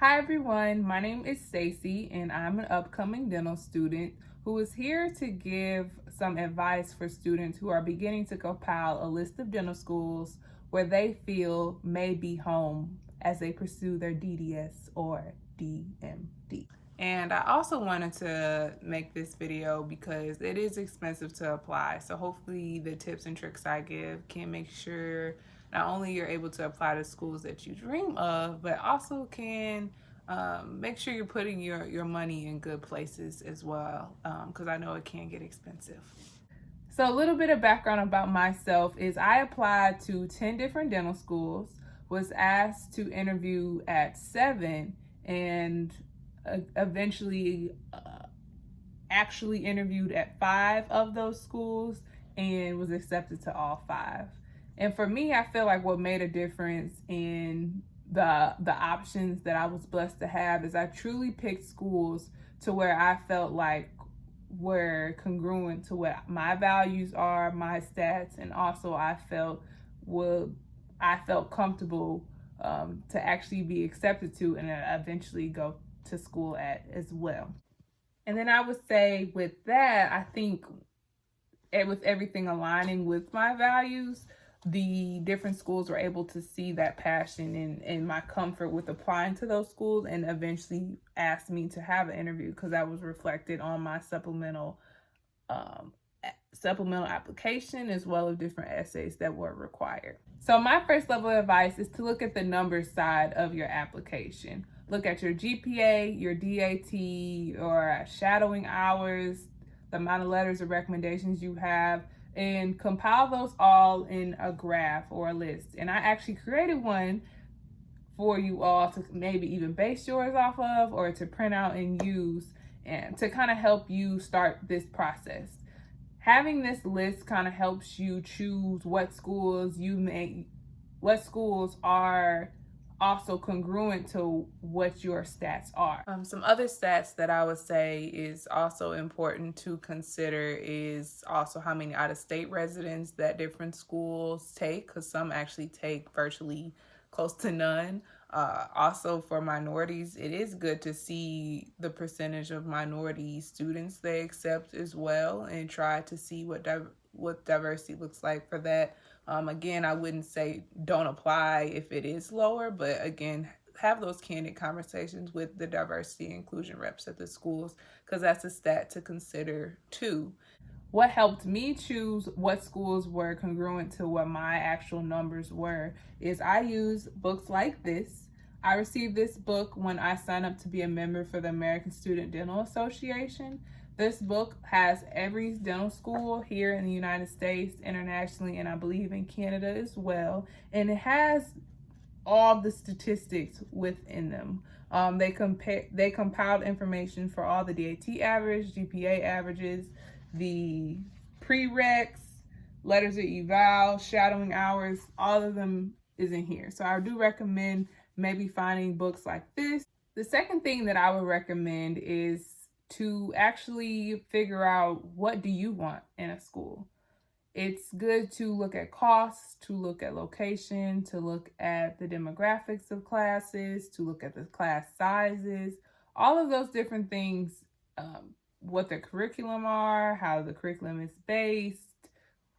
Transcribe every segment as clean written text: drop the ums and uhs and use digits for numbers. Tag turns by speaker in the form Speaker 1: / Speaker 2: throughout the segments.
Speaker 1: Hi everyone, my name is Stacy and I'm an upcoming dental student who is here to give some advice for students who are beginning to compile a list of dental schools where they feel may be home as they pursue their DDS or DMD. And I also wanted to make this video because it is expensive to apply. So hopefully the tips and tricks I give can make sure not only you're able to apply to schools that you dream of, but also can make sure you're putting your money in good places as well, because I know it can get expensive. So a little bit of background about myself is I applied to 10 different dental schools, was asked to interview at 7, and eventually actually interviewed at 5 of those schools and was accepted to all 5. And for me, I feel like what made a difference in the options that I was blessed to have is I truly picked schools to where I felt like were congruent to what my values are, my stats, and also I felt comfortable to actually be accepted to and eventually go to school at as well. And then I would say with that, I think with everything aligning with my values, the different schools were able to see that passion and my comfort with applying to those schools and eventually asked me to have an interview because that was reflected on my supplemental application as well as different essays that were required. So my first level of advice is to look at the numbers side of your application. Look at your GPA, your DAT, or shadowing hours, the amount of letters or recommendations you have, and compile those all in a graph or a list. And I actually created one for you all to maybe even base yours off of or to print out and use and to kind of help you start this process. Having this list kind of helps you choose what schools are also congruent to what your stats are. Some other stats that I would say is also important to consider is also how many out-of-state residents that different schools take, because some actually take virtually close to none. Also for minorities, it is good to see the percentage of minority students they accept as well and try to see what diversity looks like for that. Again, I wouldn't say don't apply if it is lower, but again, have those candid conversations with the diversity and inclusion reps at the schools because that's a stat to consider too. What helped me choose what schools were congruent to what my actual numbers were is I use books like this. I received this book when I signed up to be a member for the American Student Dental Association. This book has every dental school here in the United States, internationally, and I believe in Canada as well. And it has all the statistics within them. They compiled information for all the DAT average, GPA averages, the prereqs, letters of eval, shadowing hours, all of them is in here. So I do recommend maybe finding books like this. The second thing that I would recommend is to actually figure out what do you want in a school. It's good to look at costs, to look at location, to look at the demographics of classes, to look at the class sizes, all of those different things, what the curriculum are, how the curriculum is based,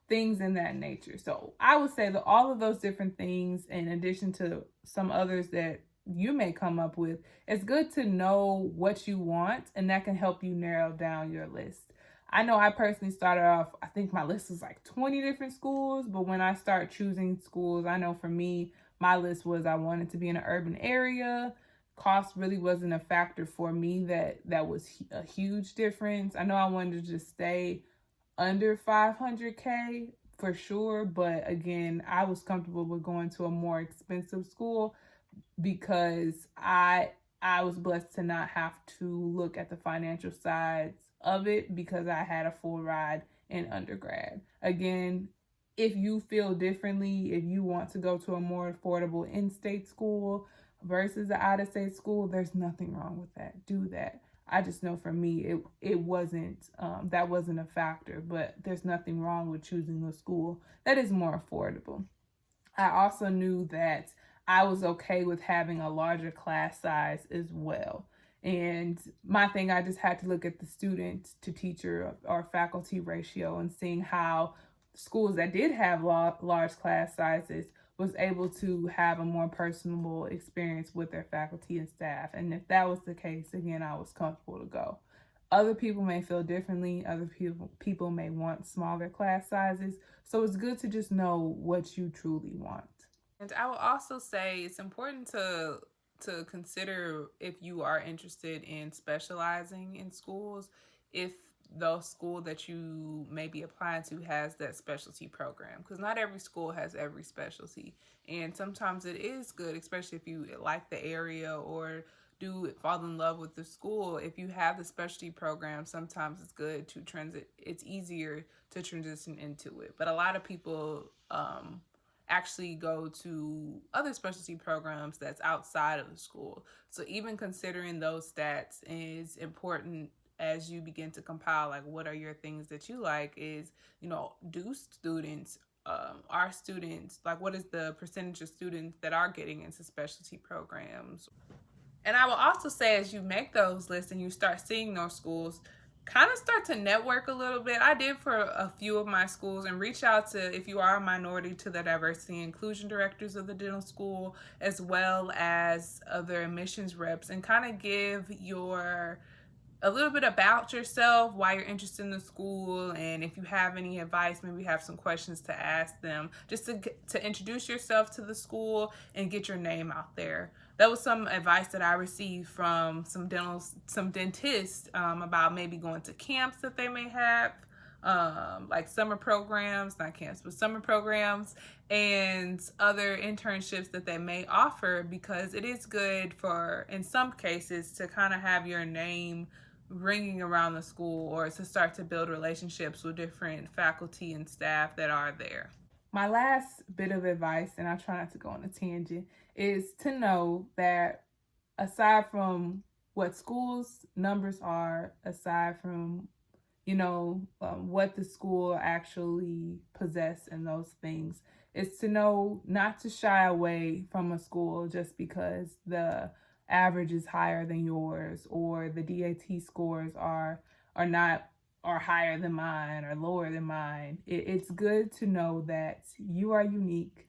Speaker 1: things in that nature. So I would say that all of those different things, in addition to some others that you may come up with, it's good to know what you want, and that can help you narrow down your list. I know I personally started off, I think my list was like 20 different schools, but when I start choosing schools, I know for me, my list was I wanted to be in an urban area. Cost really wasn't a factor for me that was a huge difference. I know I wanted to just stay under 500K for sure, but again, I was comfortable with going to a more expensive school because I was blessed to not have to look at the financial sides of it because I had a full ride in undergrad. Again, if you feel differently, if you want to go to a more affordable in-state school versus an out-of-state school, there's nothing wrong with that. Do that. I just know for me, it wasn't, that wasn't a factor, but there's nothing wrong with choosing a school that is more affordable. I also knew that I was okay with having a larger class size as well. And my thing, I just had to look at the student to teacher or faculty ratio and seeing how schools that did have large class sizes was able to have a more personable experience with their faculty and staff. And if that was the case, again, I was comfortable to go. Other people may feel differently. Other people may want smaller class sizes. So it's good to just know what you truly want. And I will also say it's important to consider if you are interested in specializing in schools, if the school that you may be applying to has that specialty program, because not every school has every specialty, and sometimes it is good, especially if you like the area or do fall in love with the school. If you have the specialty program, sometimes it's good to transit. It's easier to transition into it, but a lot of people actually go to other specialty programs that's outside of the school. So even considering those stats is important as you begin to compile, like, what are your things that you like, is, do students, are students, like, what is the percentage of students that are getting into specialty programs? And I will also say, as you make those lists and you start seeing those schools, kind of start to network a little bit. I did for a few of my schools, and reach out to, if you are a minority, to the diversity and inclusion directors of the dental school, as well as other admissions reps, and kind of give a little bit about yourself, why you're interested in the school, and if you have any advice, maybe have some questions to ask them, just to introduce yourself to the school and get your name out there. That was some advice that I received from some dentists, about maybe going to camps that they may have, like summer programs, not camps, but summer programs, and other internships that they may offer, because it is good for, in some cases, to kind of have your name ringing around the school, or to start to build relationships with different faculty and staff that are there. My last bit of advice, and I try not to go on a tangent, is to know that aside from what schools' numbers are, aside from what the school actually possess and those things, is to know not to shy away from a school just because the average is higher than yours, or the DAT scores are not, or higher than mine or lower than mine. It's good to know that you are unique.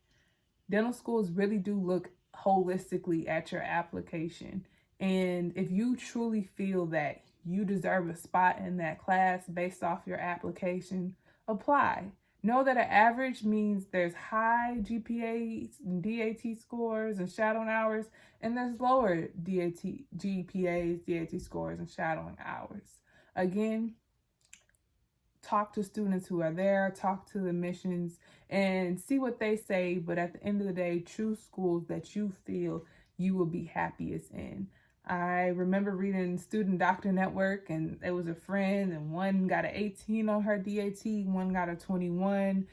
Speaker 1: Dental schools really do look holistically at your application. And if you truly feel that you deserve a spot in that class based off your application, apply. Know that an average means there's high GPAs and DAT scores and shadowing hours, and there's lower GPAs, DAT scores, and shadowing hours. Again, talk to students who are there, talk to admissions, and see what they say. But at the end of the day, choose schools that you feel you will be happiest in. I remember reading Student Doctor Network, and it was a friend, and one got an 18 on her DAT, one got a 21,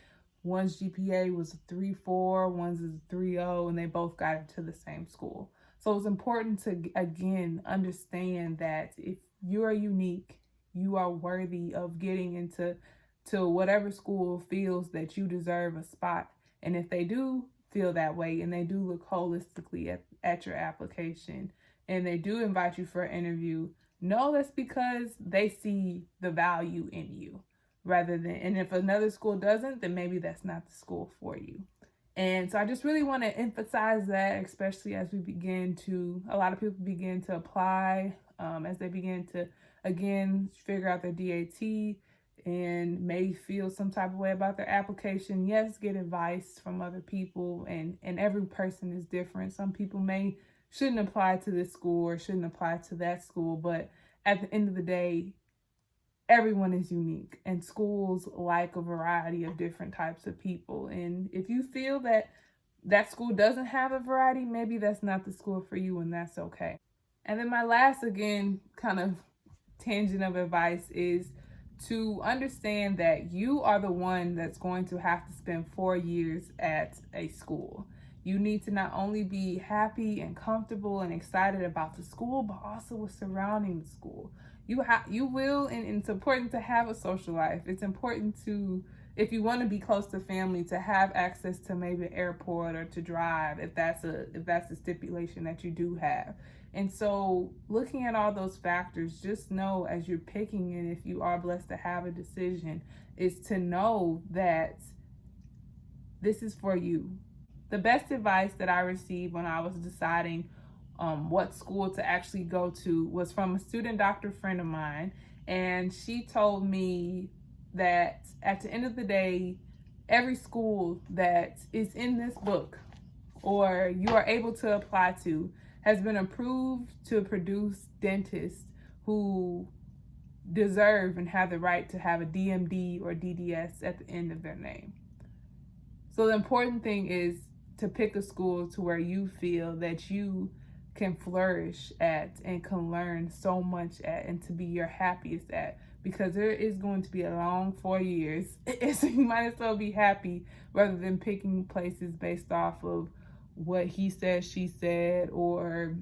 Speaker 1: one's GPA was a 3.4, one's is a 3.0, and they both got into the same school. So it's important to, again, understand that if you are unique, you are worthy of getting into whatever school feels that you deserve a spot. And if they do feel that way, and they do look holistically at your application, and they do invite you for an interview, know that's because they see the value in you, rather than, and if another school doesn't, then maybe that's not the school for you. And so I just really want to emphasize that, especially as a lot of people begin to apply, as they begin to, again, figure out their DAT and may feel some type of way about their application. Yes, get advice from other people, and every person is different. Some people shouldn't apply to this school or shouldn't apply to that school, but at the end of the day, everyone is unique, and schools like a variety of different types of people. And if you feel that school doesn't have a variety, maybe that's not the school for you, and that's okay. And then my last, again, kind of tangent of advice is to understand that you are the one that's going to have to spend 4 years at a school. You need to not only be happy and comfortable and excited about the school, but also what's surrounding the school. You will, and it's important to have a social life. It's important to if you want to be close to family, to have access to maybe an airport or to drive, if that's a stipulation that you do have. And so looking at all those factors, just know as you're picking, and if you are blessed to have a decision, is to know that this is for you. The best advice that I received when I was deciding what school to actually go to was from a student doctor friend of mine. And she told me that at the end of the day, every school that is in this book or you are able to apply to has been approved to produce dentists who deserve and have the right to have a DMD or DDS at the end of their name. So the important thing is to pick a school to where you feel that you can flourish at and can learn so much at and to be your happiest at, because there is going to be a long 4 years. So you might as well be happy rather than picking places based off of what he said, she said, or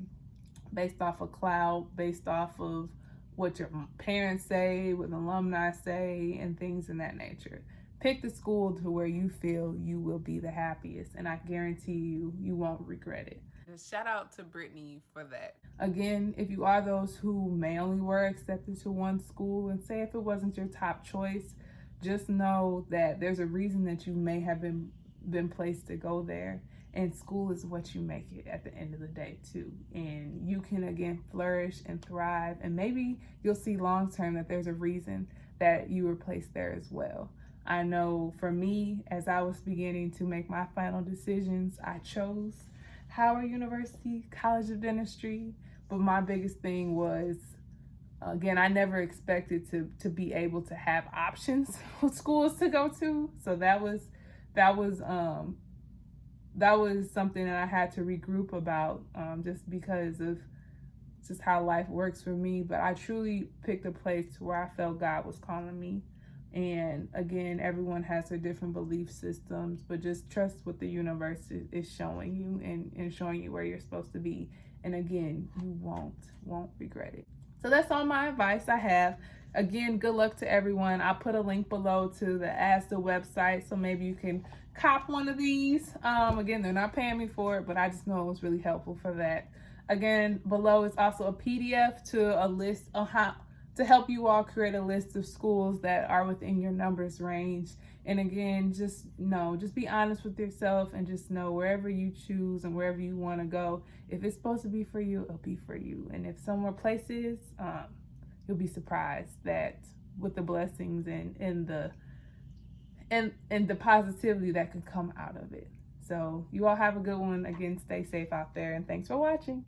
Speaker 1: based off of clout, based off of what your parents say, what alumni say, and things in that nature. Pick the school to where you feel you will be the happiest, and I guarantee you, you won't regret it. Shout out to Brittany for that. Again, if you are those who may only were accepted to one school, and say if it wasn't your top choice, just know that there's a reason that you may have been placed to go there. And school is what you make it at the end of the day too. And you can again flourish and thrive, and maybe you'll see long term that there's a reason that you were placed there as well. I know for me, as I was beginning to make my final decisions, I chose Howard University College of Dentistry, but my biggest thing was, again, I never expected to be able to have options of schools to go to. So that was something that I had to regroup about, just because of just how life works for me. But I truly picked a place where I felt God was calling me. And again, everyone has their different belief systems, but just trust what the universe is showing you and showing you where you're supposed to be. And again, you won't regret it. So that's all my advice I have. Again, good luck to everyone. I'll put a link below to the ASDA website, so maybe you can cop one of these. Again, they're not paying me for it, but I just know it was really helpful for that. Again, below is also a PDF to a list of how to help you all create a list of schools that are within your numbers range. And again, just be honest with yourself, and just know wherever you choose and wherever you want to go, if it's supposed to be for you, it'll be for you. And if somewhere place is, you'll be surprised that with the blessings and the positivity that can come out of it. So you all have a good one. Again, stay safe out there, and thanks for watching.